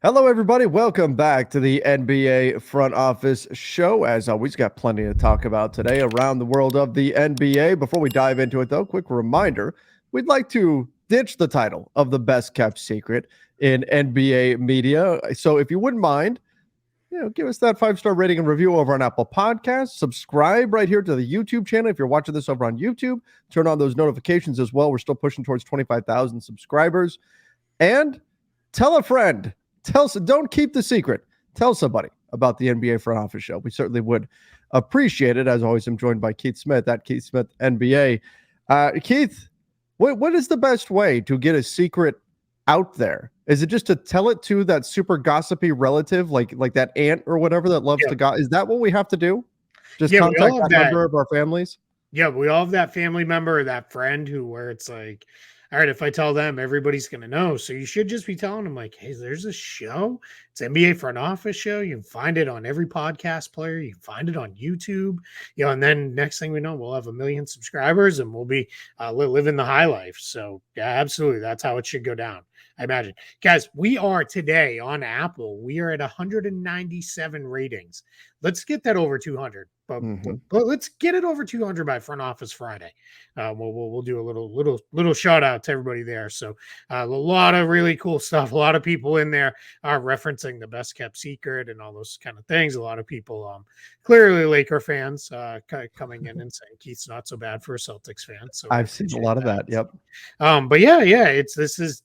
Hello, everybody. Welcome back to the NBA Front Office Show. As always, got plenty to talk about today around the world of the NBA. Before we dive into it, though, quick reminder, we'd like to ditch the title of the best kept secret in NBA media. So if you wouldn't mind, give us that 5-star rating and review over on Apple Podcasts. Subscribe right here to the YouTube channel. If you're watching this over on YouTube, turn on those notifications as well. We're still pushing towards 25,000 subscribers. And tell a friend. Don't keep the secret. Tell somebody about the NBA Front Office Show. We certainly would appreciate it. As always, I'm joined by Keith Smith at Keith Smith NBA. Keith, what is the best way to get a secret out there? Is it just to tell it to that super gossipy relative, like that aunt or whatever that loves to gossip? Is that what we have to do? Just contact that member of our families? Yeah, we all have that family member or that friend where it's like, all right, if I tell them, everybody's going to know. So you should just be telling them like, hey, there's a show. It's NBA Front Office Show. You can find it on every podcast player. You can find it on YouTube, and then next thing we know, we'll have 1 million subscribers and we'll be living the high life. So yeah, absolutely. That's how it should go down. I imagine. Guys, we are today on Apple. We are at 197 ratings. Let's get that over 200. But let's get it over 200 by Front Office Friday. We'll do a little shout out to everybody there. So a lot of really cool stuff. A lot of people in there are referencing the best kept secret and all those kind of things. A lot of people, clearly Laker fans, coming in and saying Keith's not so bad for a Celtics fan. So I've seen a lot of that. Yep. But yeah, this is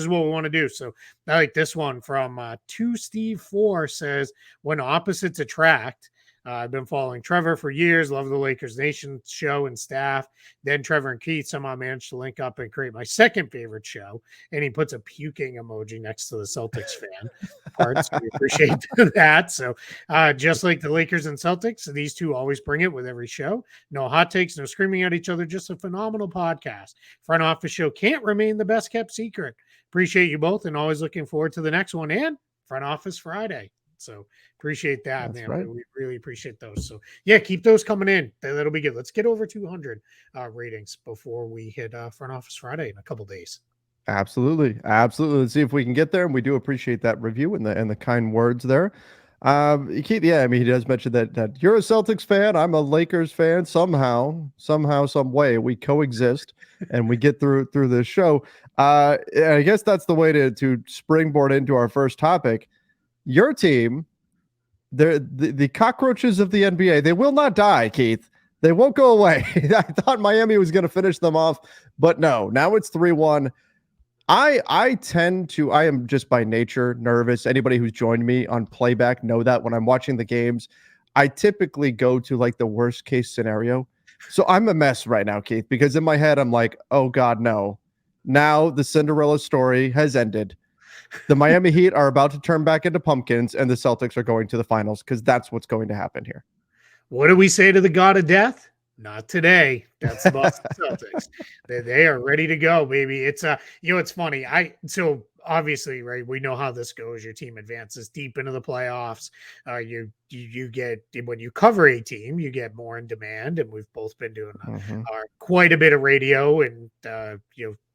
what we want to do. So I like this one from 2Steve4 says, when opposites attract. I've been following Trevor for years. Love the Lakers Nation show and staff. Then Trevor and Keith somehow managed to link up and create my second favorite show. And he puts a puking emoji next to the Celtics fan part. So we appreciate that. So just like the Lakers and Celtics, these two always bring it with every show. No hot takes, no screaming at each other. Just a phenomenal podcast. Front Office Show can't remain the best kept secret. Appreciate you both and always looking forward to the next one and Front Office Friday. So appreciate that, man. Right. We really appreciate those. So yeah, keep those coming in. That'll be good. Let's get over 200 ratings before we hit Front Office Friday in a couple days. Absolutely. Let's see if we can get there. And we do appreciate that review and the kind words there. Keith, yeah, I mean, he does mention that you're a Celtics fan. I'm a Lakers fan. Somehow, some way we coexist and we get through this show. I guess that's the way to springboard into our first topic. Your team, the cockroaches of the NBA, they will not die, Keith. They won't go away. I thought Miami was going to finish them off, but no. Now it's 3-1. I am just by nature nervous. Anybody who's joined me on playback know that when I'm watching the games, I typically go to like the worst case scenario. So I'm a mess right now, Keith, because in my head, I'm like, oh God, no. Now the Cinderella story has ended. The Miami Heat are about to turn back into pumpkins, and the Celtics are going to the finals because that's what's going to happen here. What do we say to the God of Death? Not today. That's the Boston Celtics. They are ready to go, baby. It's it's funny. So obviously, right, we know how this goes. Your team advances deep into the playoffs. You get, when you cover a team, you get more in demand, and we've both been doing quite a bit of radio and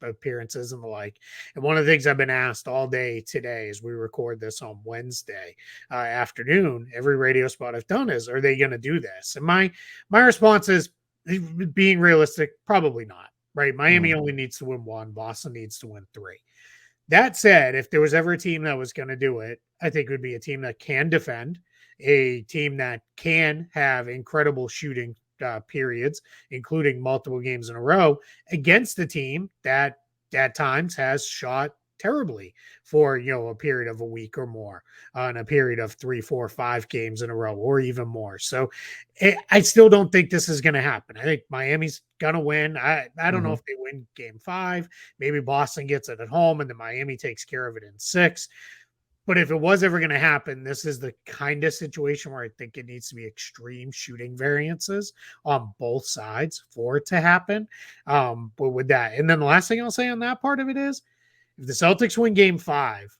appearances and the like. And one of the things I've been asked all day today, as we record this on Wednesday afternoon, every radio spot I've done is, are they going to do this? And my response is, being realistic, probably not. Right? Miami only needs to win 1. Boston needs to win 3. That said, if there was ever a team that was going to do it, I think it would be a team that can defend, a team that can have incredible shooting periods, including multiple games in a row, against a team that at times has shot terribly for a period of a week or more, in a period of 3, 4, 5 games in a row, or even more. So I still don't think this is going to happen. I think Miami's going to win. I don't know if they win game 5. Maybe Boston gets it at home and then Miami takes care of it in 6. But if it was ever going to happen, this is the kind of situation where I think it needs to be extreme shooting variances on both sides for it to happen. But with that, and then the last thing I'll say on that part of it is, if the Celtics win game 5,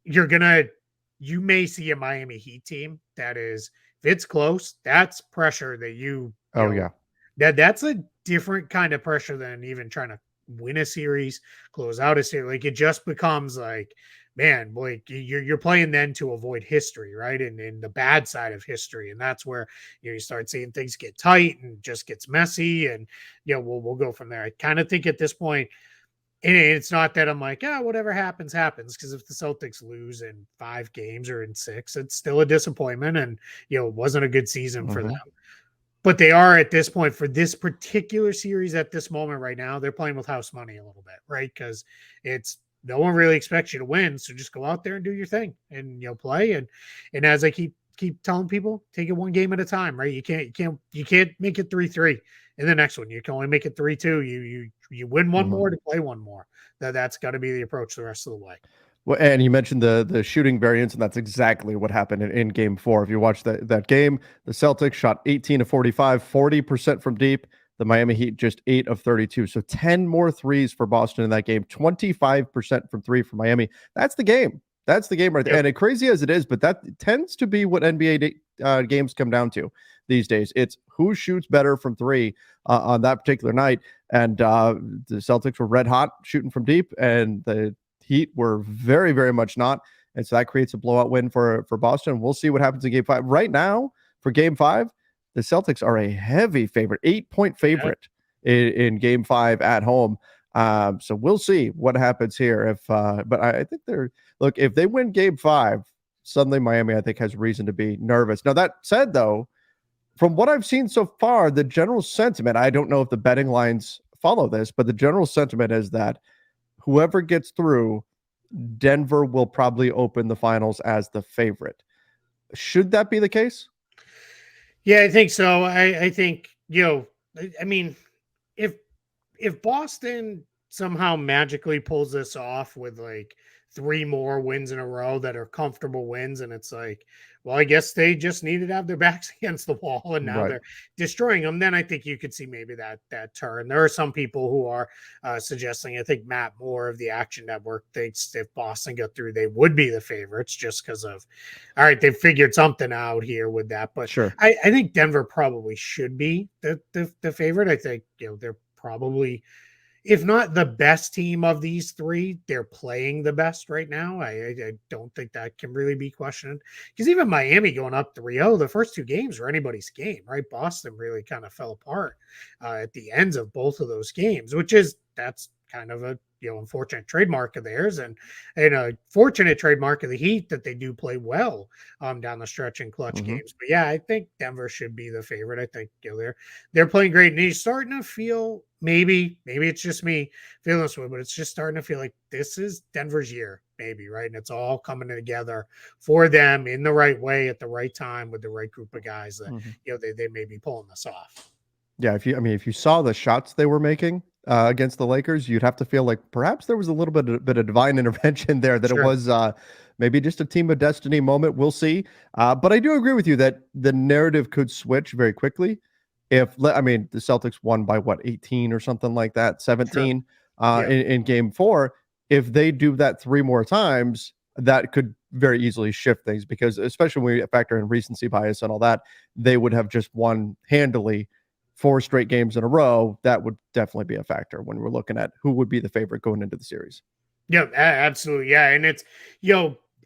you may see a Miami Heat team that is, if it's close, that's pressure that that's a different kind of pressure than even trying to win a series, close out a series. Like, it just becomes like, man, like you're playing then to avoid history, right? And the bad side of history, and that's where you start seeing things get tight and just gets messy, and we'll go from there. I kind of think at this point, and it's not that I'm like, whatever happens, happens. Because if the Celtics lose in 5 games or in 6, it's still a disappointment, and it wasn't a good season for them. Mhm. But they are at this point for this particular series at this moment right now, they're playing with house money a little bit, right? Because it's no one really expects you to win, so just go out there and do your thing and play. And as I keep telling people, take it one game at a time, right? You can't make it 3-3 in the next one. You can only make it 3-2. You win one Mhm. more to play one more. That's got to be the approach the rest of the way. Well, and you mentioned the shooting variance, and that's exactly what happened in game 4. If you watch that game, the Celtics shot 18 of 45, 40% from deep. The Miami Heat just 8 of 32. So 10 more threes for Boston in that game, 25% from three for Miami. That's the game. That's the game right there. Yep. And crazy as it is, but that tends to be what NBA games come down to these days. It's who shoots better from three on that particular night. And the Celtics were red hot shooting from deep, and the Heat were very, very much not. And so that creates a blowout win for Boston. We'll see what happens in game 5. Right now, for game 5, the Celtics are a heavy favorite, 8-point favorite in game 5 at home. So we'll see what happens here. But I think if they win game 5, suddenly Miami, I think, has reason to be nervous. Now, that said, though, from what I've seen so far, the general sentiment, I don't know if the betting lines follow this, but the general sentiment is that whoever gets through, Denver will probably open the finals as the favorite. Should that be the case? Yeah, I think so. I think, I mean, if Boston somehow magically pulls this off with like 3 more wins in a row that are comfortable wins, and it's like, well, I guess they just needed to have their backs against the wall, and now Right. they're destroying them. Then I think you could see maybe that turn. There are some people who are suggesting. I think Matt Moore of the Action Network thinks if Boston got through, they would be the favorites just because of, all right, they figured something out here with that. But Sure. I think Denver probably should be the favorite. I think they're probably, if not the best team of these 3, they're playing the best right now. I don't think that can really be questioned, because even Miami going up 3-0, the first 2 games were anybody's game, right? Boston really kind of fell apart at the ends of both of those games, that's kind of a unfortunate trademark of theirs, and a fortunate trademark of the Heat that they do play well down the stretch in clutch Mm-hmm. games. But yeah, I think Denver should be the favorite. I think they're playing great, and he's starting to feel, maybe it's just me feeling this way, but it's just starting to feel like this is Denver's year, maybe, right? And it's all coming together for them in the right way at the right time with the right group of guys that Mm-hmm. they may be pulling this off. Yeah, if you saw the shots they were making against the Lakers, you'd have to feel like perhaps there was a little bit of divine intervention there. That it Sure. was maybe just a team of destiny moment. We'll see. But I do agree with you that the narrative could switch very quickly. The Celtics won by what, 18 or something like that, Sure. 17 Yeah. in game 4. If they do that 3 more times, that could very easily shift things, because especially when we factor in recency bias and all that, they would have just won handily 4 straight games in a row. That would definitely be a factor when we're looking at who would be the favorite going into the series. Yeah, absolutely. Yeah. And it's,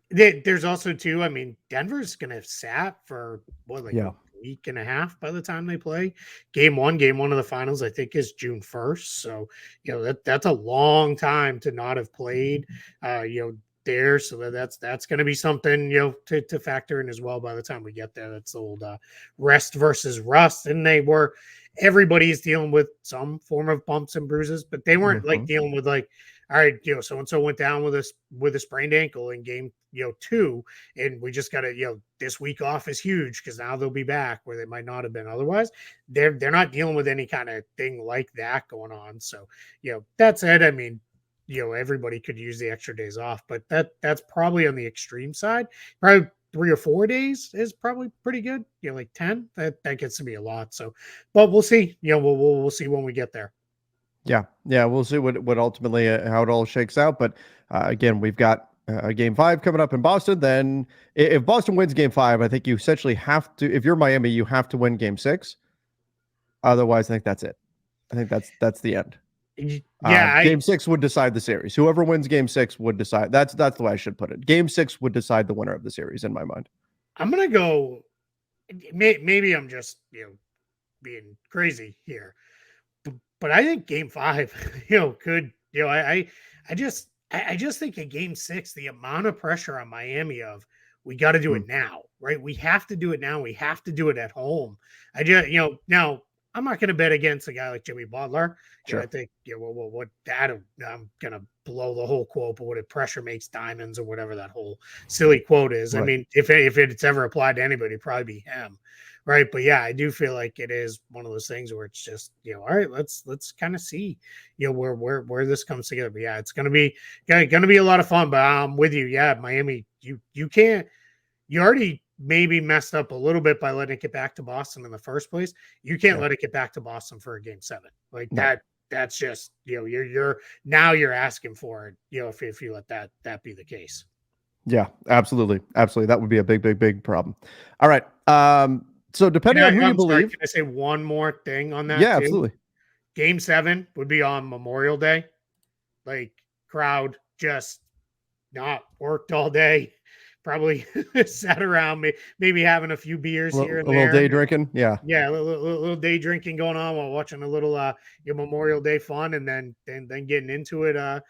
there's also too, I mean, Denver's going to have sat for what, like Yeah. a week and a half by the time they play game one of the finals, I think is June 1st. So, that's a long time to not have played, there. So that's going to be something, to factor in as well by the time we get there. That's the old rest versus rust. And everybody's dealing with some form of bumps and bruises, but they weren't like Mhm. dealing with like, all right, so and so went down with a sprained ankle in game 2, and we just got to, this week off is huge because now they'll be back where they might not have been otherwise. They're not dealing with any kind of thing like that going on. So that said, I mean, everybody could use the extra days off, but that's probably on the extreme side. Probably 3 or 4 days is probably pretty good. Like 10, that gets to be a lot. So, but we'll see. We'll see when we get there. Yeah, we'll see what ultimately how it all shakes out. But again, we've got a game 5 coming up in Boston. Then if Boston wins game 5, I think you essentially have to. If you're Miami, you have to win game 6. Otherwise, I think that's it. I think that's the end. Yeah, Game 6 would decide the series. Whoever wins Game 6 would decide. That's the way I should put it. Game 6 would decide the winner of the series in my mind. I'm gonna go. Maybe I'm just being crazy here, but I think Game 5, could I just think in Game 6, the amount of pressure on Miami of we got to do it now, right? We have to do it now. We have to do it at home. I just now I'm not going to bet against a guy like Jimmy Butler. Sure. I think what that I'm going to blow the whole quote, but what if pressure makes diamonds or whatever that whole silly quote is. Right. I mean, if it's ever applied to anybody, it'd probably be him. Right. But yeah, I do feel like it is one of those things where it's just, all right, let's kind of see, where this comes together. But yeah, it's gonna be a lot of fun. But I'm with you. Yeah, Miami, you already maybe messed up a little bit by letting it get back to Boston in the first place. You can't let it get back to Boston for a Game 7. Like that. That's just, you're asking for it, if you let that be the case. Yeah, absolutely. Absolutely. That would be a big problem. All right. So depending on who you believe. Can I say one more thing on that? Yeah, too? Absolutely. Game 7 would be on Memorial Day. Like crowd just not worked all day. Probably sat around, maybe having a few beers here and there. A little day drinking. Yeah. Yeah. A little day drinking going on while watching a little, Memorial Day fun. And then getting into it, that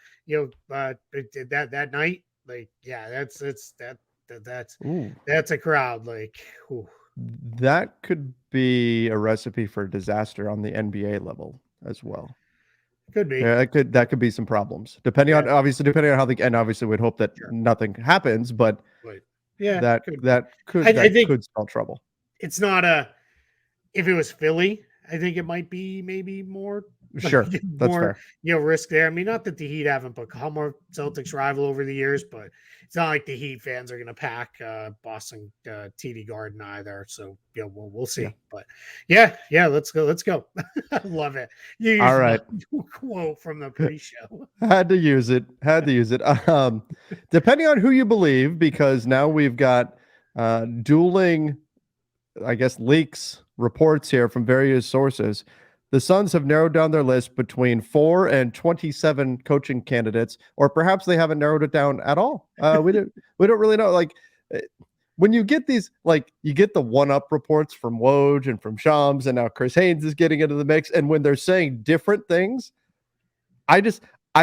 night. Like, yeah, that's a crowd. Like, whew. That could be a recipe for disaster on the NBA level as well. Could be. Yeah, that could be some problems. Depending on how obviously we'd hope that nothing happens, but yeah, that could spell trouble. It's not if it was Philly, I think it might be maybe more. Sure, that's fair. Risk there. I mean, not that the Heat haven't become more Celtics rival over the years, but it's not like the Heat fans are going to pack Boston TD Garden either. So we'll see. Yeah. But yeah, let's go. I love it. You all right. Quote from the pre-show. Had to use it. Depending on who you believe, because now we've got dueling, I guess, leaks, reports here from various sources. The Suns have narrowed down their list between 4 and 27 coaching candidates, or perhaps they haven't narrowed it down at all. We don't really know. Like when you get these, like you get the one-up reports from Woj and from Shams, and now Chris Haynes is getting into the mix. And when they're saying different things, I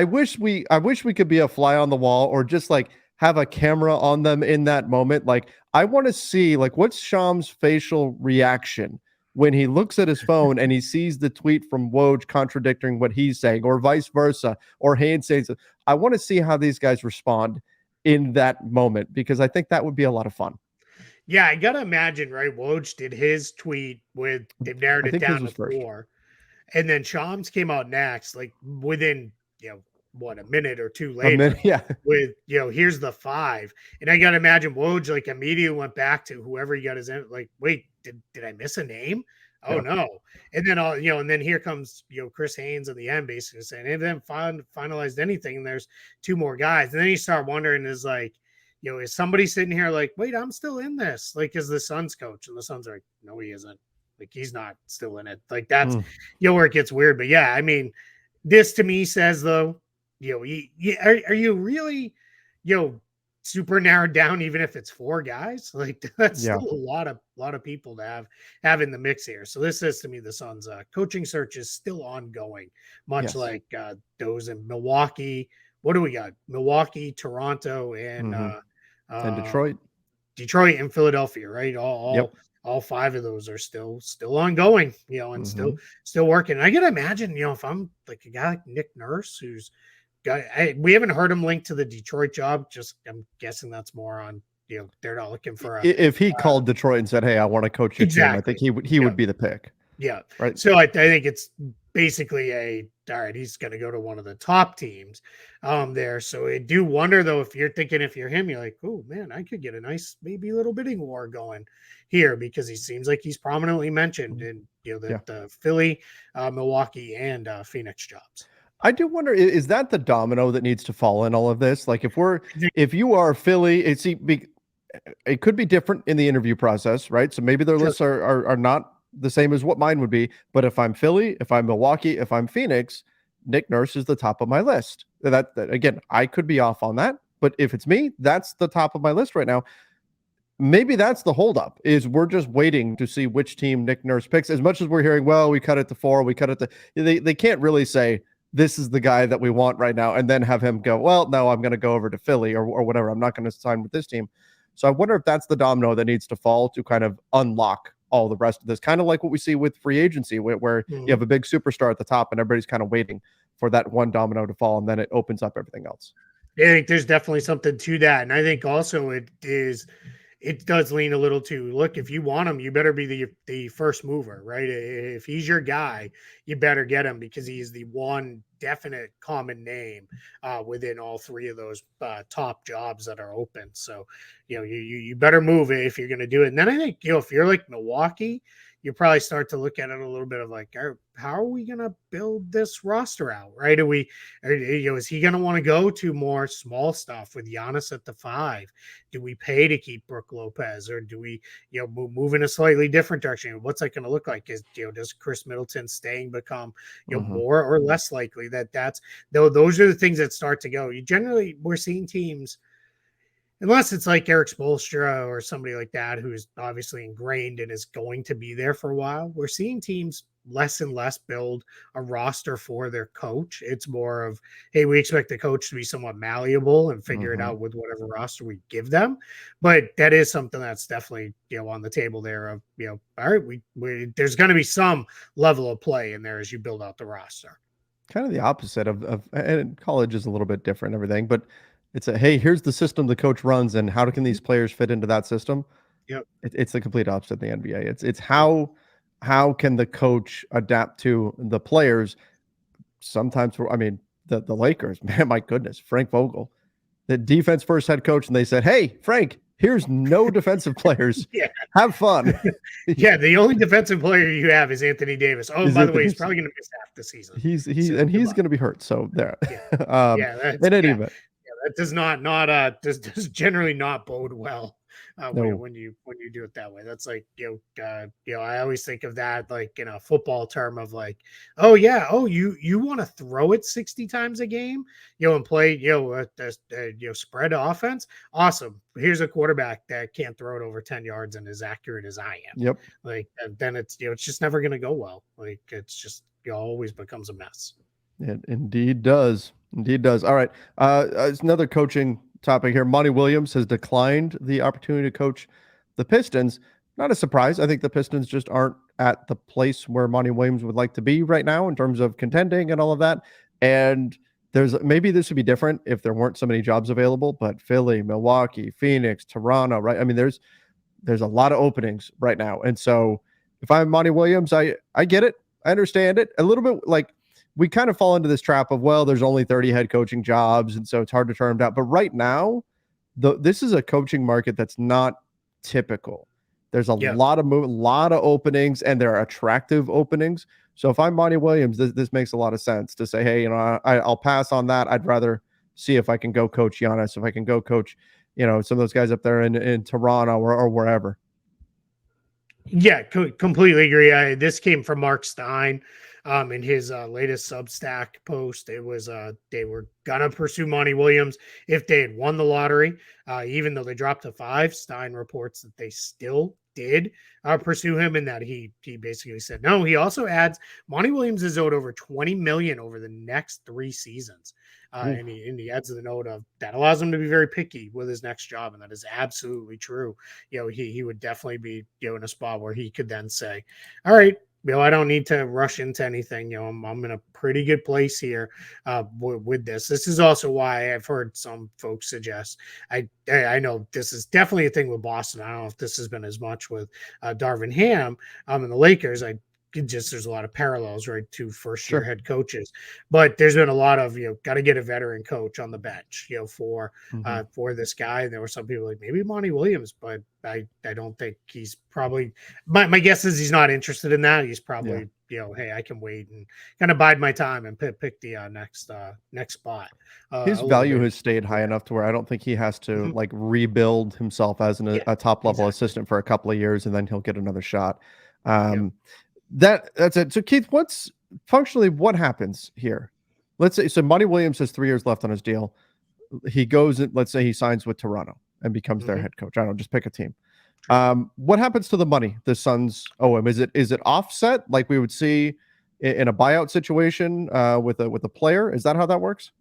wish we could be a fly on the wall, or just like have a camera on them in that moment. Like I want to see like what's Shams' facial reaction when he looks at his phone and he sees the tweet from Woj contradicting what he's saying, or vice versa, or Haynes says, I want to see how these guys respond in that moment, because I think that would be a lot of fun. Yeah, I got to imagine, right? Woj did his tweet with, they've narrowed it down to 4. And then Shams came out next, like within, a minute or two later, with, here's the 5. And I got to imagine Woj like immediately went back to whoever he got his, like, wait, did I miss a name? Oh no. And then and then here comes Chris Haynes at the end basically saying, hey, they haven't finalized anything, and there's 2 more guys. And then you start wondering, is like, is somebody sitting here like, wait, I'm still in this, like, is the Suns coach? And the Suns are like, no, he isn't. Like, he's not still in it. Like, that's where it gets weird. But yeah, I mean, this to me says though, are you really super narrowed down, even if it's 4 guys? Like, that's still a lot of people to have in the mix here. So this says to me the Suns coaching search is still ongoing, much like those in Milwaukee. What do we got? Milwaukee, Toronto, and Detroit and Philadelphia, right? All 5 of those are still ongoing, and still working. And I gotta imagine, if I'm like a guy like Nick Nurse, who's we haven't heard him linked to the Detroit job. Just I'm guessing that's more on, they're not looking for if he called Detroit and said, hey, I want to coach your team, I think he would be the pick. Yeah. Right. So I think it's basically all right, he's going to go to one of the top teams there. So I do wonder though, if you're him, you're like, oh man, I could get a nice, maybe little bidding war going here, because he seems like he's prominently mentioned in, the Philly, Milwaukee, and Phoenix jobs. I do wonder, is that the domino that needs to fall in all of this? Like if you are Philly, it could be different in the interview process, right? So maybe their lists are not the same as what mine would be. But if I'm Philly, if I'm Milwaukee, if I'm Phoenix, Nick Nurse is the top of my list. That again, I could be off on that, but if it's me, that's the top of my list right now. Maybe that's the holdup, is we're just waiting to see which team Nick Nurse picks. As much as we're hearing, well, we cut it to 4, we cut it to, they can't really say this is the guy that we want right now and then have him go, well, no, I'm going to go over to Philly or whatever. I'm not going to sign with this team. So I wonder if that's the domino that needs to fall to kind of unlock all the rest of this, kind of like what we see with free agency, where you have a big superstar at the top and everybody's kind of waiting for that one domino to fall, and then it opens up everything else. I think there's definitely something to that. And I think also it does lean a little to, look, if you want him, you better be the first mover, right? If he's your guy, you better get him, because he's the one definite common name within all three of those top jobs that are open. So, you better move it if you're going to do it. And then I think, if you're like Milwaukee, you probably start to look at it a little bit of like, how are we going to build this roster out, right? Is he going to want to go to more small stuff with Giannis at the 5? Do we pay to keep Brook Lopez, or do we, move in a slightly different direction? What's that going to look like? Does Chris Middleton staying become, more or less likely those are the things that start to go. We're seeing teams, unless it's like Eric Spoelstra or somebody like that, who's obviously ingrained and is going to be there for a while, we're seeing teams less and less build a roster for their coach. It's more of, hey, we expect the coach to be somewhat malleable and figure it out with whatever roster we give them. But that is something that's definitely, on the table there of, all right, we there's going to be some level of play in there as you build out the roster. Kind of the opposite of and college is a little bit different and everything, but it's hey, here's the system the coach runs, and how can these players fit into that system? Yep. It's the complete opposite of the NBA. It's how can the coach adapt to the players? Sometimes, the Lakers, man, my goodness, Frank Vogel, the defense first head coach, and they said, hey, Frank, here's no defensive players. Yeah. Have fun. Yeah, the only defensive player you have is Anthony Davis. Oh, by the way, he's probably going to miss half the season. He's going to be hurt. So there. Yeah. In any event. That does generally not bode well when you do it that way. That's like, I always think of that like in a football term of like, you want to throw it 60 times a game, and play spread offense. Awesome. Here's a quarterback that can't throw it over 10 yards and as accurate as I am. Yep. Like, and then it's it's just never going to go well. Like, it's just always becomes a mess. It indeed does. Indeed does. All right. Another coaching topic here. Monty Williams has declined the opportunity to coach the Pistons. Not a surprise. I think the Pistons just aren't at the place where Monty Williams would like to be right now in terms of contending and all of that. And maybe this would be different if there weren't so many jobs available, but Philly, Milwaukee, Phoenix, Toronto, right? I mean, there's a lot of openings right now. And so if I'm Monty Williams, I get it. I understand it. A little bit like, we kind of fall into this trap of, well, there's only 30 head coaching jobs, and so it's hard to turn them down. But right now, this is a coaching market that's not typical. There's a lot of openings, and there are attractive openings. So if I'm Monty Williams, this makes a lot of sense to say, hey, I'll pass on that. I'd rather see if I can go coach Giannis, if I can go coach, some of those guys up there in Toronto or wherever. Yeah, completely agree. This came from Mark Stein. In his latest Substack post, it was they were gonna pursue Monty Williams if they had won the lottery. Even though they dropped to 5, Stein reports that they still did pursue him, and that he basically said no. He also adds Monty Williams is owed over $20 million over the next 3 seasons, and he adds the note of that allows him to be very picky with his next job, and that is absolutely true. He would definitely be in a spot where he could then say, all right, I don't need to rush into anything. I'm in a pretty good place here with this. This is also why I've heard some folks suggest. I know this is definitely a thing with Boston. I don't know if this has been as much with Darvin Ham and the Lakers. There's a lot of parallels, right, to first-year head coaches, but there's been a lot of got to get a veteran coach on the bench, for this guy. And there were some people like maybe Monty Williams, but I don't think he's probably. My guess is he's not interested in that. He's probably hey, I can wait and kind of bide my time and pick the next spot. His value has stayed high enough to where I don't think he has to like rebuild himself as a top level assistant for a couple of years, and then he'll get another shot. That's it. So Keith, what happens here? let's say, so Monty Williams has 3 years left on his deal. He goes, let's say he signs with Toronto and becomes their Mhm. head coach. I don't know, just pick a team. Sure. What happens to the money the Suns owe him? Is it offset like we would see in a buyout situation with a player? Is that how that works?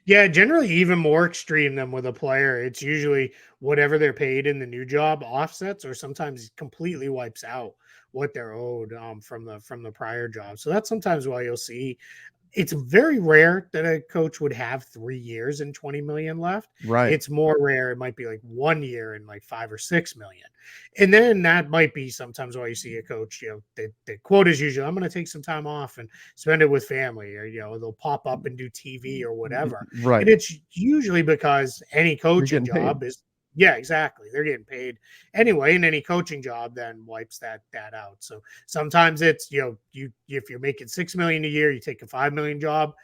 Yeah, generally even more extreme than with a player. It's usually whatever they're paid in the new job offsets, or sometimes completely wipes out what they're owed from the prior job. So that's sometimes why you'll see it's very rare that a coach would have 3 years and 20 million left. Right. It's more rare. It might be like 1 year and like 5 or 6 million. And then that might be sometimes why you see a coach, the quote is usually, I'm going to take some time off and spend it with family, or, they'll pop up and do TV or whatever. And Right. it's usually because any You're coaching getting paid. job is, yeah, exactly. They're getting paid anyway, and any coaching job then wipes that out. So sometimes it's, you if you're making 6 million a year, you take a 5 million job,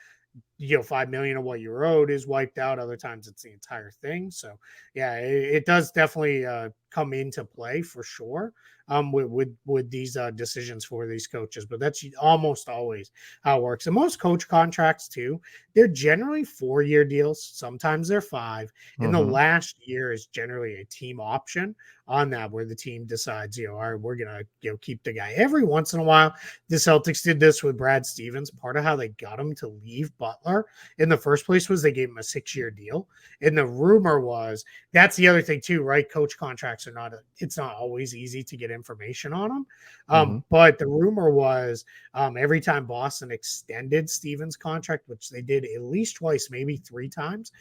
5 million of what you're owed is wiped out. Other times it's the entire thing. So yeah, it does definitely come into play for sure, with these decisions for these coaches. But that's almost always how it works. And most coach contracts too, they're generally 4-year deals. Sometimes they're 5. And the Mhm. last year is generally a team option on that, where the team decides, all right, we're gonna keep the guy. Every once in a while, the Celtics did this with Brad Stevens. Part of how they got him to leave Butler in the first place was they gave him a 6-year deal. And the rumor was, that's the other thing too, right? Coach contracts are it's not always easy to get information on them. Mhm. But the rumor was, every time Boston extended Stevens' contract, which they did at least twice, maybe 3 times,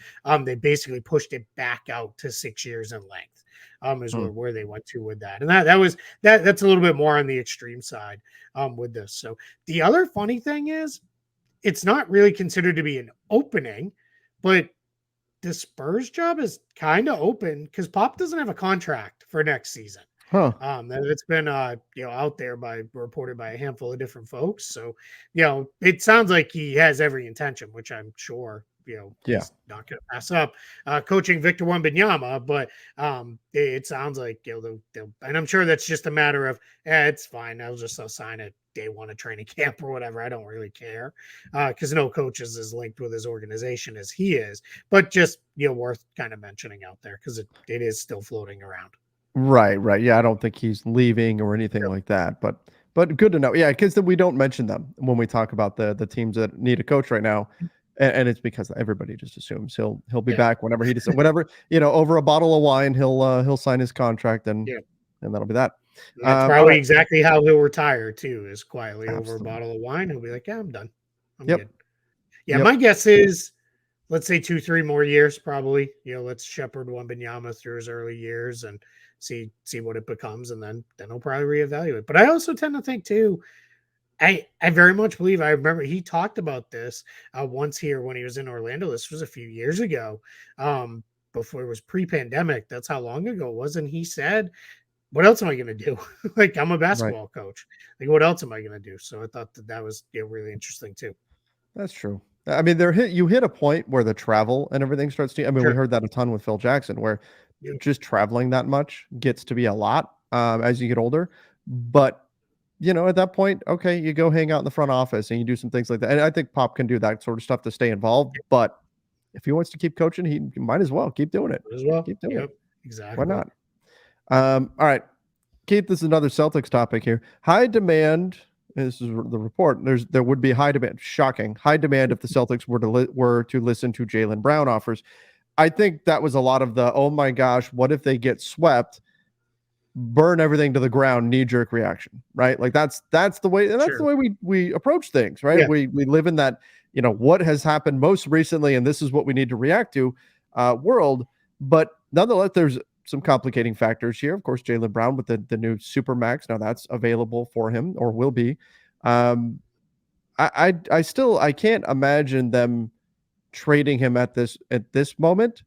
they basically pushed it back out to 6 years in length. Is Hmm. where they went to with that. And that's a little bit more on the extreme side with this. So the other funny thing is, it's not really considered to be an opening, but the Spurs job is kind of open because Pop doesn't have a contract for next season. Huh. That it's been out there by reported by a handful of different folks. So, it sounds like he has every intention, which I'm sure Yeah. he's not going to pass up coaching Victor Wembanyama. But it sounds like and I'm sure that's just a matter of, it's fine. I'll sign it day one of training camp or whatever. I don't really care because no coach is as linked with his organization as he is. But just worth kind of mentioning out there because it is still floating around. Right, right. Yeah, I don't think he's leaving or anything Yep. like that, but good to know. Yeah, because we don't mention them when we talk about the teams that need a coach right now, and it's because everybody just assumes he'll be Yeah. back whenever he decides. Whenever over a bottle of wine, he'll sign his contract, and Yeah. that'll be that. And that's All probably right, exactly how he'll retire too, is quietly over a absolutely. bottle of wine. He'll be like, yeah, I'm done. I'm Yep, good. Yeah, yep. my guess is, let's say 2, 3 more years, probably. Let's shepherd Wembanyama through his early years and see what it becomes, and then he'll probably reevaluate. But I also tend to think too, I very much believe, I remember he talked about this once here when he was in Orlando. This was a few years ago, before it was pre-pandemic. That's how long ago it was. And he said, what else am I going to do? Like, I'm a Right. basketball coach. Like, what else am I going to do? So I thought that was really interesting too. That's true. I mean, you hit a point where the travel and everything starts to. I mean, we Sure. heard that a ton with Phil Jackson, where Yeah. just traveling that much gets to be a lot as you get older. But at that point, okay, you go hang out in the front office and you do some things like that. And I think Pop can do that sort of stuff to stay involved. But if he wants to keep coaching, he might as well keep doing it. As well. Keep doing it. Yep. Why Exactly. not? All right, Keith, this is another Celtics topic here. High demand. This is the report. There would be high demand. Shocking. High demand if the Celtics were to listen to Jaylen Brown offers. I think that was a lot of the, oh my gosh, what if they get swept? Burn everything to the ground, knee-jerk reaction, right? Like that's the way, and that's the Sure. way we approach things, right? Yeah. We live in that, what has happened most recently, and this is what we need to react to world. But nonetheless, there's some complicating factors here. Of course, Jaylen Brown with the new Supermax. Now that's available for him or will be. I can't imagine them trading him at this moment.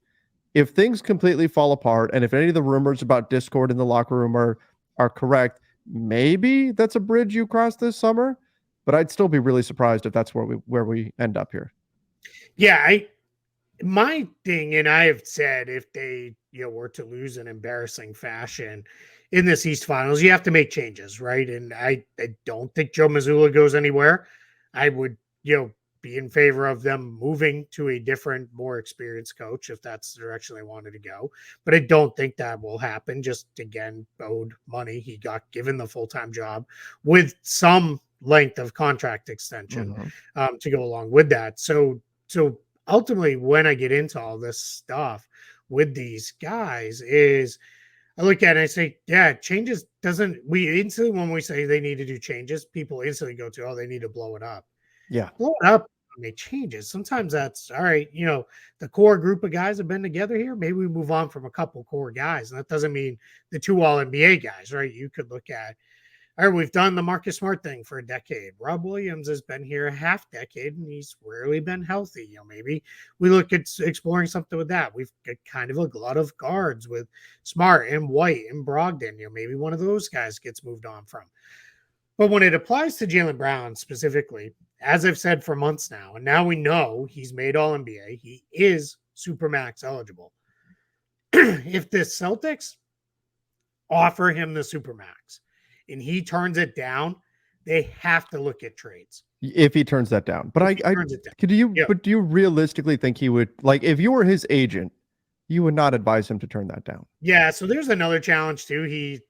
If things completely fall apart, and if any of the rumors about discord in the locker room are correct, maybe that's a bridge you cross this summer. But I'd still be really surprised if that's where we end up here. Yeah. My thing, and I have said, if they were to lose in embarrassing fashion in this East Finals, you have to make changes, right? And I don't think Joe Mazzulla goes anywhere. I would be in favor of them moving to a different, more experienced coach if that's the direction they wanted to go. But I don't think that will happen. Just again, owed money. He got given the full-time job with some length of contract extension to go along with that. So ultimately, when I get into all this stuff with these guys, is I look at it and I say, yeah, changes doesn't. We instantly, when we say they need to do changes, people instantly go to, oh, they need to blow it up. Yeah. Blow it up and make changes. Sometimes that's all right. The core group of guys have been together here. Maybe we move on from a couple core guys. And that doesn't mean the 2 all NBA guys, right? You could look at, all right, we've done the Marcus Smart thing for a decade. Rob Williams has been here a half decade and he's rarely been healthy. Maybe we look at exploring something with that. We've got kind of a glut of guards with Smart and White and Brogdon. Maybe one of those guys gets moved on from. But when it applies to Jaylen Brown specifically, as I've said for months now, and now we know he's made All NBA, he is Supermax eligible. If the Celtics offer him the Supermax and he turns it down, they have to look at trades. If he turns that down. But do you realistically think he would, like, if you were his agent, you would not advise him to turn that down? Yeah, so there's another challenge too. He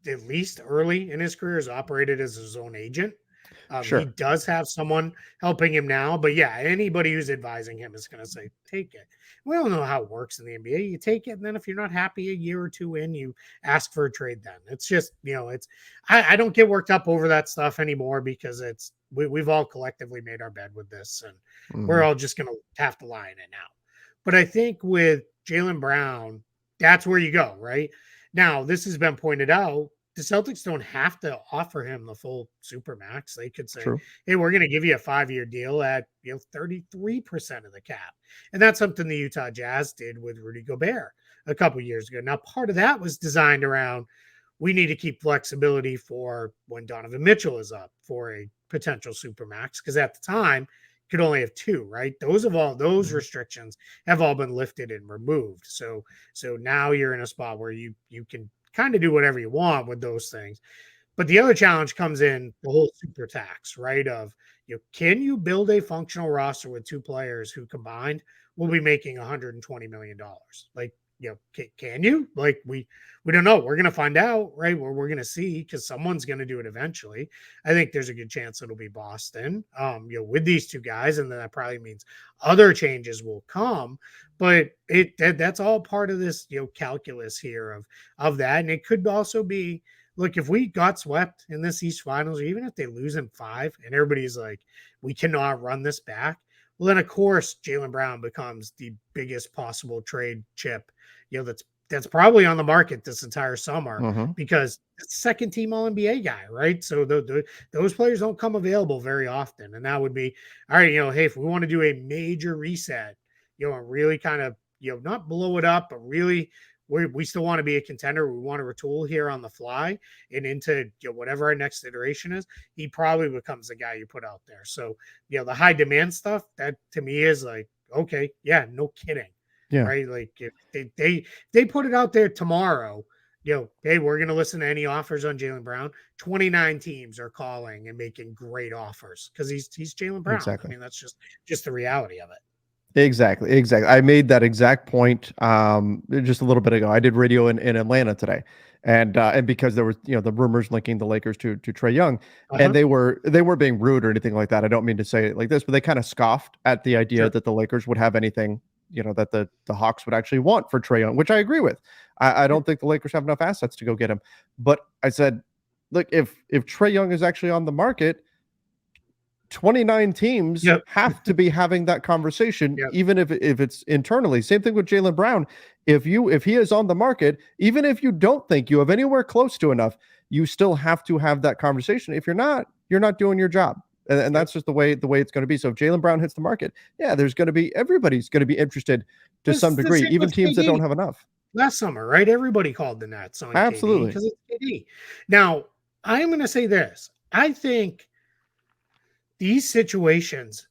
at least early in his career has operated as his own agent. Sure. He does have someone helping him now, but yeah, anybody who's advising him is going to say, take it. We don't know how it works in the NBA. You take it, and then if you're not happy a year or two in, you ask for a trade then. It's just, I don't get worked up over that stuff anymore because we've all collectively made our bed with this, and we're all just going to have to lie in it now. But I think with Jaylen Brown, that's where you go, right? Now, this has been pointed out. The Celtics don't have to offer him the full Supermax. They could say, hey, we're going to give you a 5-year deal at 33% of the cap. And that's something the Utah Jazz did with Rudy Gobert a couple years ago. Now, part of that was designed around, we need to keep flexibility for when Donovan Mitchell is up for a potential Supermax, because at the time, could only have 2, right? Those restrictions have all been lifted and removed. So now you're in a spot where you can kind of do whatever you want with those things. But the other challenge comes in the whole super tax, right? Of, can you build a functional roster with 2 players who combined will be making $120 million? Like, can you? Like, we don't know. We're going to find out, right? We're going to see, because someone's going to do it eventually. I think there's a good chance it'll be Boston, with these 2 guys. And then that probably means other changes will come. But that's all part of this, calculus here of that. And it could also be, look, if we got swept in this East Finals, or even if they lose in 5 and everybody's like, we cannot run this back, well, then of course Jaylen Brown becomes the biggest possible trade chip, that's probably on the market this entire summer, because it's second team All NBA guy, right? So those players don't come available very often, and that would be all right. Hey, if we want to do a major reset, and really kind of not blow it up, but really we still want to be a contender. We want to retool here on the fly and into whatever our next iteration is. He probably becomes the guy you put out there. So the high demand stuff, that to me is like, okay, yeah, no kidding. Yeah. Right. Like if they put it out there tomorrow, hey, we're going to listen to any offers on Jaylen Brown. 29 teams are calling and making great offers because he's Jaylen Brown. Exactly. I mean, that's just the reality of it. Exactly. I made that exact point just a little bit ago. I did radio in Atlanta today. And because there was, the rumors linking the Lakers to Trae Young, and they were being rude or anything like that. I don't mean to say it like this, but they kind of scoffed at the idea that the Lakers would have anything, that the Hawks would actually want for Trae Young, which I agree with. I don't think the Lakers have enough assets to go get him. But I said, look, if Trae Young is actually on the market, 29 teams have to be having that conversation, even if it's internally. Same thing with Jaylen Brown. If he is on the market, even if you don't think you have anywhere close to enough, you still have to have that conversation. If you're not doing your job. And that's just the way it's going to be. So if Jaylen Brown hits the market, everybody's going to be interested to some degree, even teams that don't have enough. Last summer, right? Everybody called the Nets on absolutely because it's KD. Now, I'm going to say this. I think these situations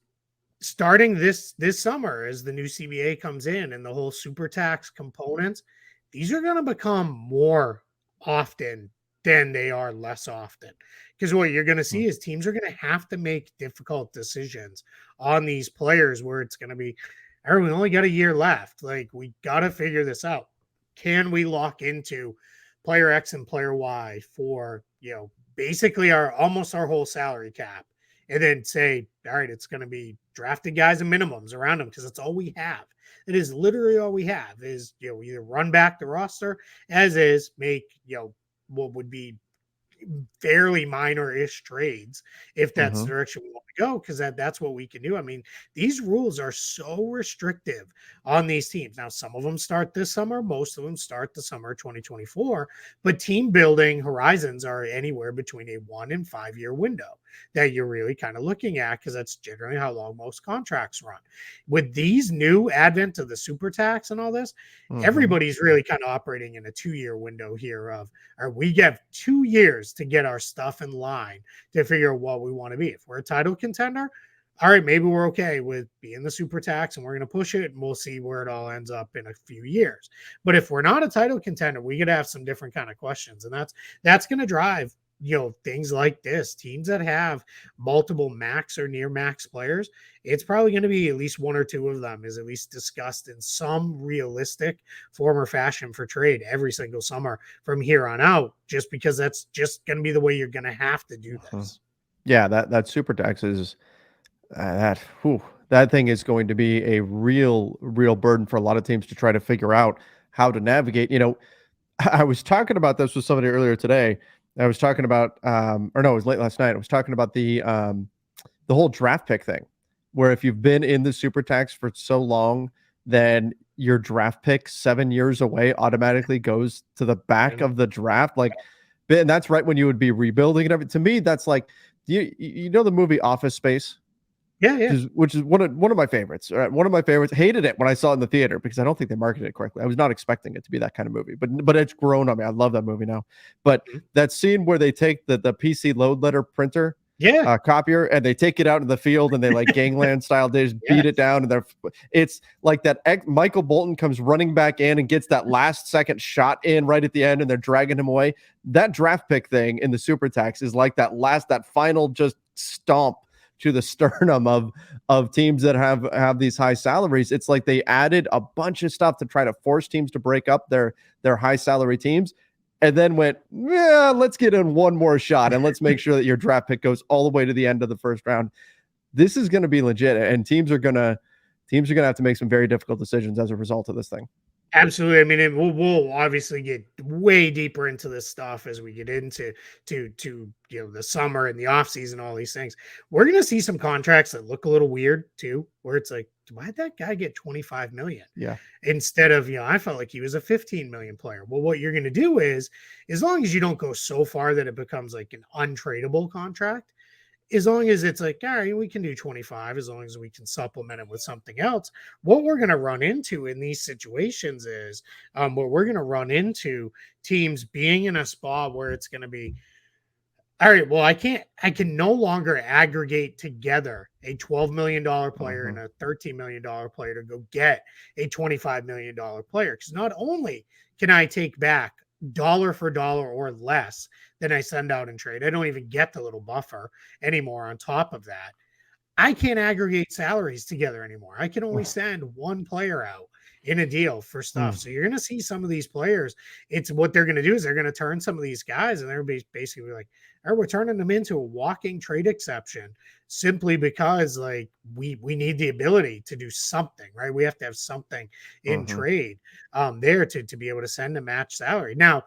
starting this summer, as the new CBA comes in and the whole super tax components, these are going to become more often than they are less often. Because what you're going to see is teams are going to have to make difficult decisions on these players where it's going to be, all right, we only got a year left. Like, we got to figure this out. Can we lock into player X and player Y for, basically almost our whole salary cap, and then say, all right, it's going to be drafted guys and minimums around them because that's all we have. It is literally all we have is, either run back the roster as is, make, what would be fairly minor-ish trades if that's the direction we want to go, because that's what we can do. I mean, these rules are so restrictive on these teams. Now, some of them start this summer, most of them start the summer 2024, but team building horizons are anywhere between a 1 and 5 year window that you're really kind of looking at, because that's generally how long most contracts run. With these new advent of the super tax and all this, everybody's really kind of operating in a 2-year window here of, or we get 2 years to get our stuff in line to figure out what we want to be. If we're a title contender, all right, maybe we're okay with being the super tax and we're going to push it and we'll see where it all ends up in a few years. But if we're not a title contender, we could have some different kind of questions, and that's going to drive things like this. Teams that have multiple max or near max players, it's probably going to be at least 1 or 2 of them is at least discussed in some realistic form or fashion for trade every single summer from here on out, just because that's just going to be the way you're going to have to do this. Yeah, that super tax is that thing is going to be a real burden for a lot of teams to try to figure out how to navigate. I was talking about this with somebody earlier today. I was talking about, or no, it was late last night. I was talking about the whole draft pick thing, where if you've been in the super tax for so long, then your draft pick 7 years away automatically goes to the back of the draft. Like, and that's right when you would be rebuilding and everything. To me, that's like, you know the movie Office Space? Yeah. Which is one of my favorites. One of my favorites. Hated it when I saw it in the theater because I don't think they marketed it correctly. I was not expecting it to be that kind of movie, but it's grown on me. I love that movie now. But that scene where they take the PC load letter printer, copier, and they take it out in the field and they like gangland style, they just beat it down, and it's like that. Michael Bolton comes running back in and gets that last second shot in right at the end, and they're dragging him away. That draft pick thing in the super tax is like that final just stomp to the sternum of teams that have these high salaries. It's like they added a bunch of stuff to try to force teams to break up their high salary teams, and then went, yeah, let's get in one more shot and let's make sure that your draft pick goes all the way to the end of the first round. This is going to be legit, and teams are going to have to make some very difficult decisions as a result of this thing. Absolutely. I mean, we'll obviously get way deeper into this stuff as we get into the summer and the offseason, all these things. We're going to see some contracts that look a little weird too, where it's like, why'd that guy get 25 million? Yeah. Instead of, I felt like he was a 15 million player. Well, what you're going to do is, as long as you don't go so far that it becomes like an untradeable contract, as long as it's like, all right, we can do 25, as long as we can supplement it with something else. What we're going to run into in these situations is what we're going to run into teams being in a spot where it's going to be, all right, well, I can no longer aggregate together a $12 million player and a $13 million player to go get a $25 million player. Because not only can I take back dollar for dollar or less than I send out in trade, I don't even get the little buffer anymore on top of that. I can't aggregate salaries together anymore. I can only send one player out in a deal for stuff. So you're going to see some of these players. It's what they're going to do is they're going to turn some of these guys, and they're basically like, all right, we're turning them into a walking trade exception simply because like we need the ability to do something, right? We have to have something in trade there to be able to send a match salary. Now,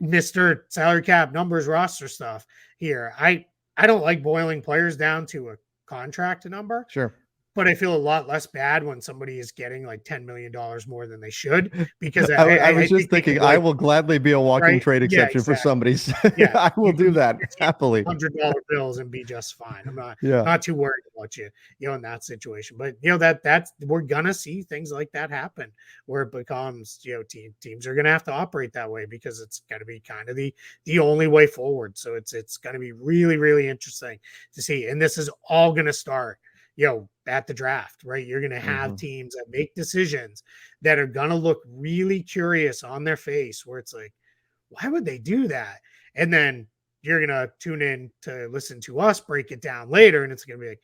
Mr. Salary cap numbers roster stuff here. I don't like boiling players down to a contract number. Sure. But I feel a lot less bad when somebody is getting like $10 million more than they should, because I was just thinking, I will gladly be a walking trade exception for somebody. Yeah, I will do that happily. $100 bills and be just fine. I'm not too worried about you in that situation. But that's we're gonna see things like that happen where it becomes teams are gonna have to operate that way because it's gonna be kind of the only way forward. So it's gonna be really, really interesting to see. And this is all gonna start at the draft, right? You're going to have teams that make decisions that are going to look really curious on their face, where it's like, why would they do that? And then you're going to tune in to listen to us break it down later, and it's going to be like,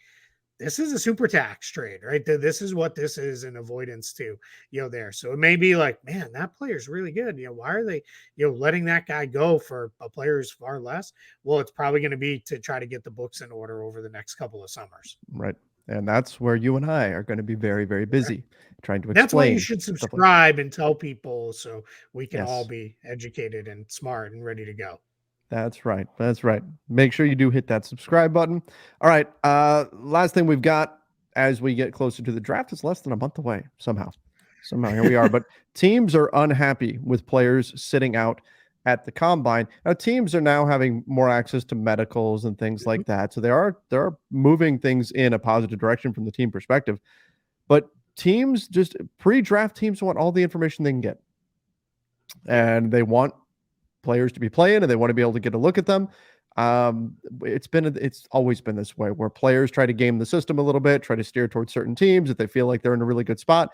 this is a super tax trade, right? This is what this is in avoidance to, there. So it may be like, man, that player's really good. Why are they, letting that guy go for a player who's far less? Well, it's probably going to be to try to get the books in order over the next couple of summers. Right. And that's where you and I are going to be very, very busy trying to That's why you explain should stuff like subscribe and tell people so we can all yes. be educated and smart and ready to go. That's right. That's right. Make sure you do hit that subscribe button. All right. Last thing we've got as we get closer to the draft is less than a month away somehow. Somehow here we are. But teams are unhappy with players sitting out at the combine. Now teams are now having more access to medicals and things like that. So they are moving things in a positive direction from the team perspective. But teams, just pre-draft teams, want all the information they can get. And they want players to be playing and they want to be able to get a look at them. It's always been this way where players try to game the system a little bit, try to steer towards certain teams if they feel like they're in a really good spot.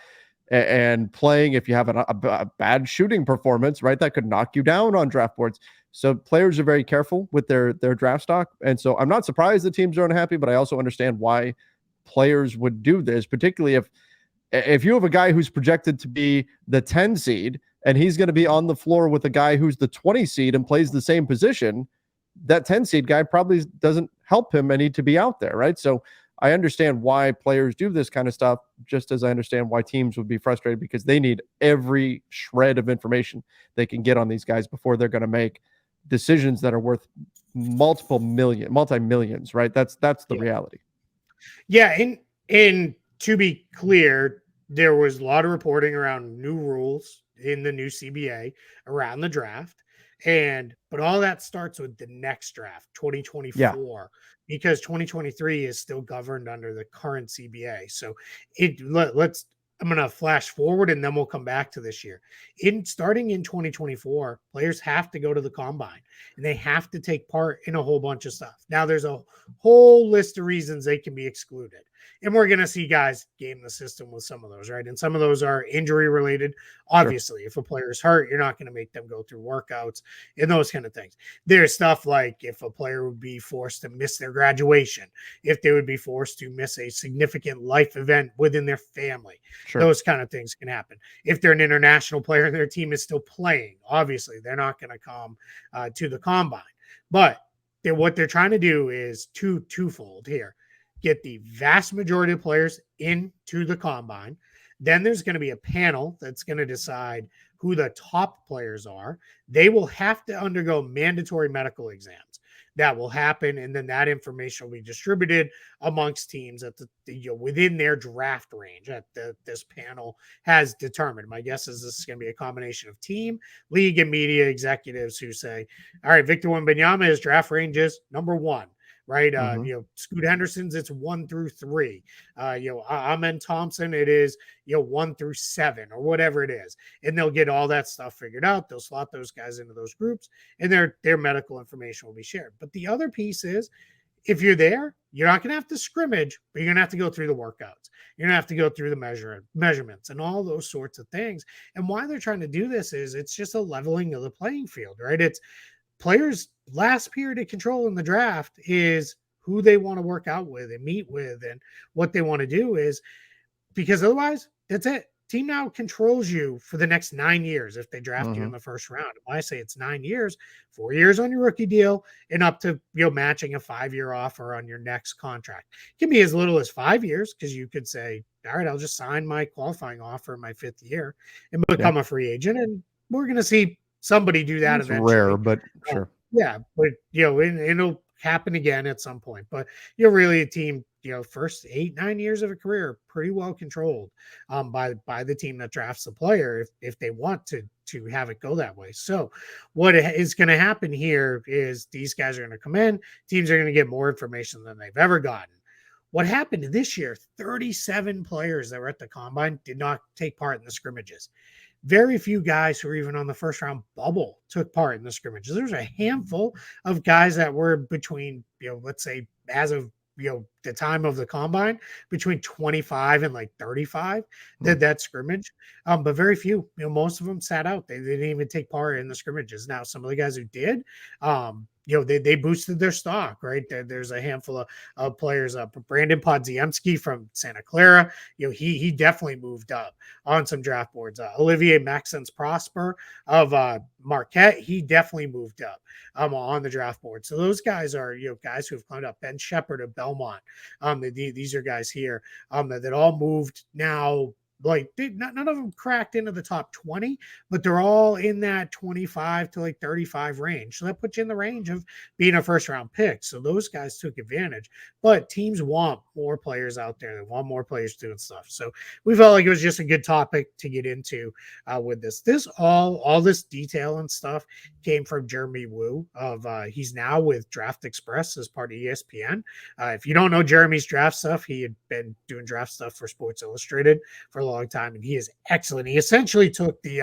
And playing, if you have a bad shooting performance, right, that could knock you down on draft boards. So players are very careful with their draft stock. And so I'm not surprised the teams are unhappy, but I also understand why players would do this, particularly if you have a guy who's projected to be the 10 seed and he's going to be on the floor with a guy who's the 20 seed and plays the same position, that 10 seed guy probably doesn't help him and need to be out there, right? So I understand why players do this kind of stuff, just as I understand why teams would be frustrated because they need every shred of information they can get on these guys before they're going to make decisions that are worth multi-millions, right? That's the reality. Yeah, and to be clear, there was a lot of reporting around new rules in the new CBA around the draft. But all that starts with the next draft, 2024, because 2023 is still governed under the current CBA. So I'm going to flash forward and then we'll come back to this year. Starting in 2024, players have to go to the combine and they have to take part in a whole bunch of stuff. Now there's a whole list of reasons they can be excluded. And we're going to see guys game the system with some of those, right? And some of those are injury related. Obviously, If a player is hurt, you're not going to make them go through workouts and those kind of things. There's stuff like if a player would be forced to miss their graduation, if they would be forced to miss a significant life event within their family, those kind of things can happen. If they're an international player and their team is still playing, obviously, they're not going to come to the combine. But what they're trying to do is twofold here. Get the vast majority of players into the combine. Then there's going to be a panel that's going to decide who the top players are. They will have to undergo mandatory medical exams. That will happen, and then that information will be distributed amongst teams at within their draft range that this panel has determined. My guess is this is going to be a combination of team, league, and media executives who say, all right, Victor Wembanyama, his draft range is number 1. Right. Scoot Henderson's, it's 1 through 3. Amen Thompson, it is, 1 through 7 or whatever it is. And they'll get all that stuff figured out. They'll slot those guys into those groups and their medical information will be shared. But the other piece is if you're there, you're not going to have to scrimmage, but you're going to have to go through the workouts. You're going to have to go through the measurements and all those sorts of things. And why they're trying to do this is it's just a leveling of the playing field, right? It's players' last period of control in the draft is who they want to work out with and meet with and what they want to do is because otherwise that's it. Team now controls you for the next 9 years if they draft you in the first round. When I say it's 9 years, 4 years on your rookie deal and up to matching a 5-year offer on your next contract. It can be as little as 5 years because you could say, all right, I'll just sign my qualifying offer in my 5th year and become a free agent. And we're going to see somebody do that it's eventually. Rare, but sure. But it'll happen again at some point. But really a team, first 8-9 years of a career, pretty well controlled by the team that drafts the player if they want to have it go that way. So what is going to happen here is these guys are going to come in, teams are going to get more information than they've ever gotten. What happened this year, 37 players that were at the combine did not take part in the scrimmages. Very few guys who were even on the first round bubble took part in the scrimmages. There's a handful of guys that were between, let's say as of, the time of the combine between 25 and like 35 did that scrimmage. But very few, most of them sat out. They didn't even take part in the scrimmages. Now, some of the guys who did, they boosted their stock, right? There's a handful of players. Brandon Podziemski from Santa Clara, he definitely moved up on some draft boards. Olivier Maxence Prosper of Marquette, he definitely moved up on the draft board. So those guys are guys who have climbed up. Ben Shepherd of Belmont, these are guys here that all moved now. Like none of them cracked into the top 20, but they're all in that 25 to like 35 range. So that puts you in the range of being a first round pick. So those guys took advantage. But teams want more players out there. They want more players doing stuff. So we felt like it was just a good topic to get into with this. All this detail and stuff came from Jeremy Wu of he's now with Draft Express as part of ESPN. If you don't know Jeremy's draft stuff, he had been doing draft stuff for Sports Illustrated for a long time, and he is excellent. He essentially took the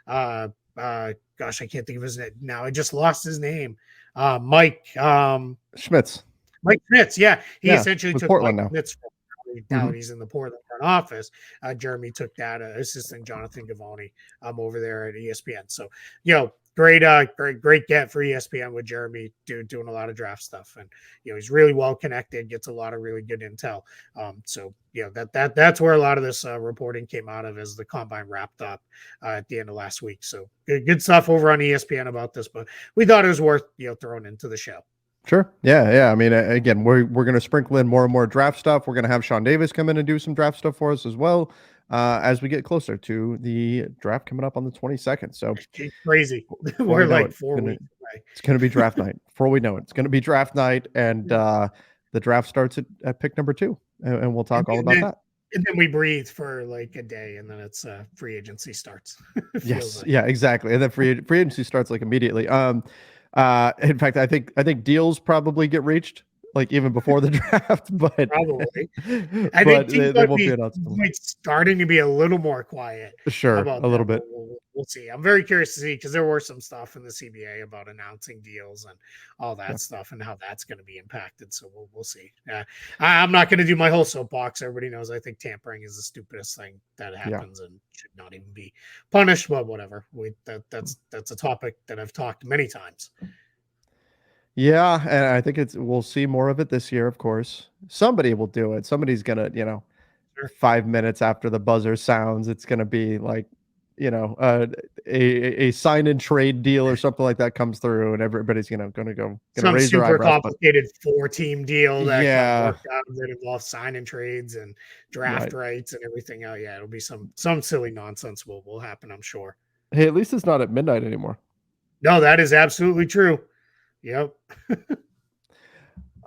gosh, I can't think of his name now. I just lost his name. Mike Schmitz. Mike Schmitz, yeah. He essentially took Portland Mike now. Schmitz now he's in the Portland front office. Jeremy took that assistant Jonathan Gavoni over there at ESPN. So, great get for ESPN with Jeremy doing a lot of draft stuff, and he's really well connected, gets a lot of really good intel. That's where a lot of this reporting came out of as the combine wrapped up at the end of last week. So good stuff over on ESPN about this, but we thought it was worth throwing into the show. Sure. Yeah. I mean, again, we're going to sprinkle in more and more draft stuff. We're going to have Sean Davis come in and do some draft stuff for us as well as we get closer to the draft coming up on the 22nd. So it's crazy. We're like 4 weeks away. It's going to be draft night. Before we know it, it's going to be draft night, and the draft starts at pick number 2, and we'll talk all about that. And then we breathe for like a day, and then it's free agency starts. Yes. Like. Yeah, exactly. And then free agency starts like immediately. In fact, I think deals probably get reached like even before the draft, but probably. I think they won't be starting to be a little more quiet. Sure, about a little bit. We'll see. I'm very curious to see because there were some stuff in the CBA about announcing deals and all that stuff and how that's going to be impacted. So we'll see. I'm not going to do my whole soapbox. Everybody knows I think tampering is the stupidest thing that happens and should not even be punished. But whatever. That's a topic that I've talked many times. Yeah, and I think we'll see more of it this year, of course. Somebody will do it. Somebody's gonna, 5 minutes after the buzzer sounds, it's gonna be like, a sign and trade deal or something like that comes through, and everybody's gonna some raise super their eyebrows, complicated 4-team deal that worked out that involves sign and trades and draft rights and everything. Oh yeah, it'll be some silly nonsense will happen, I'm sure. Hey, at least it's not at midnight anymore. No, that is absolutely true. Yep.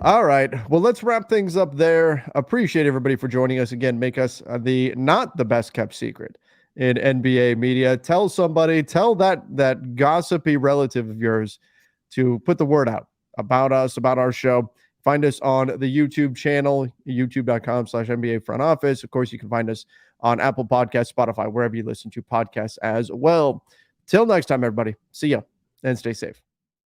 All right. Well, let's wrap things up there. Appreciate everybody for joining us again. Make us not the best kept secret in NBA media. Tell somebody, tell that gossipy relative of yours to put the word out about us, about our show. Find us on the YouTube channel, youtube.com/NBA front office. Of course, you can find us on Apple Podcasts, Spotify, wherever you listen to podcasts as well. Till next time, everybody. See ya and stay safe.